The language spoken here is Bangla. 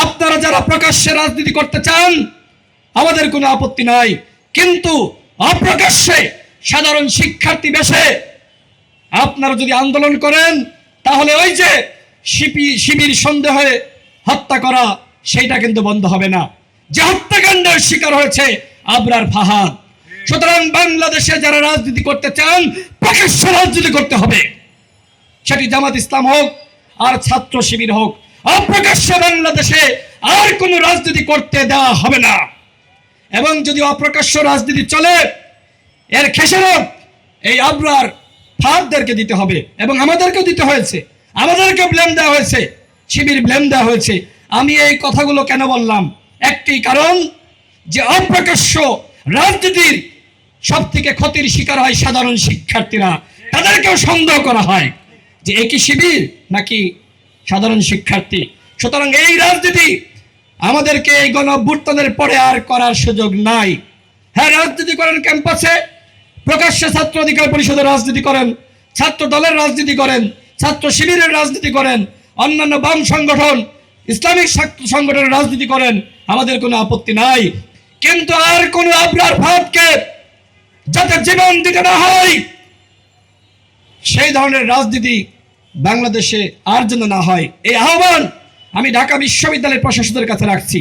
আপনারা যারা প্রকাশ্যে রাজনীতি করতে চান আমাদের কোনো আপত্তি নাই, কিন্তু অপ্রকাশ্যে সাধারণ শিক্ষার্থী বেশে আপনারা যদি আন্দোলন করেন তাহলে ওই যে শিবির সন্দেহে হত্যা করা সেইটা কিন্তু বন্ধ হবে না, যে হত্যাকাণ্ডের শিকার হয়েছে আবরার ফাহাদ। সুতরাং বাংলাদেশে যারা রাজনীতি করতে চান প্রকাশ্য রাজনীতি করতে হবে, সেটি জামাত ইসলাম হোক আর ছাত্র শিবির হোক। অপ্রকাশ্যে বাংলাদেশে আর কোনো রাজনীতি করতে দেওয়া হবে না। এবং যদি অপ্রকাশ্য রাজনীতি চলে এর খেসারত এই আবরার ফাহাদদেরকে দিতে হবে এবং আমাদেরকেও দিতে হয়েছে, আমাদেরকে ব্লেম দেওয়া হয়েছে, শিবির ব্লেম দেওয়া হয়েছে। আমি এই কথাগুলো কেন বললাম? একটি কারণ, যে অপ্রকাশ্য রাজনীতির সব থেকে ক্ষতির শিকার হয় সাধারণ শিক্ষার্থীরা। তাদেরকেও সন্দেহ করা হয় যে একই শিবির নাকি সাধারণ শিক্ষার্থী। সুতরাং এই রাজনীতি আমাদেরকে এই গণঅভ্যুত্থানের পরে আর করার সুযোগ নাই। হ্যাঁ, রাজনীতি করেন ক্যাম্পাসে, প্রকাশ্যে ছাত্র অধিকার পরিষদের রাজনীতি করেন, ছাত্র দলের রাজনীতি করেন, ছাত্র শিবিরের রাজনীতি করেন, অন্যান্য বাম সংগঠন ইসলামিক সংগঠনের রাজনীতি করেন, আমাদের কোনো আপত্তি নাই। কিন্তু আর কোনো আবরার ফাহাদকে যাতে জীবন দিতে না হয়, সেই ধরনের রাজনীতি বাংলাদেশে আর যেন না হয়, এই আহ্বান আমি ঢাকা বিশ্ববিদ্যালয়ের প্রশাসনের কাছে রাখছি।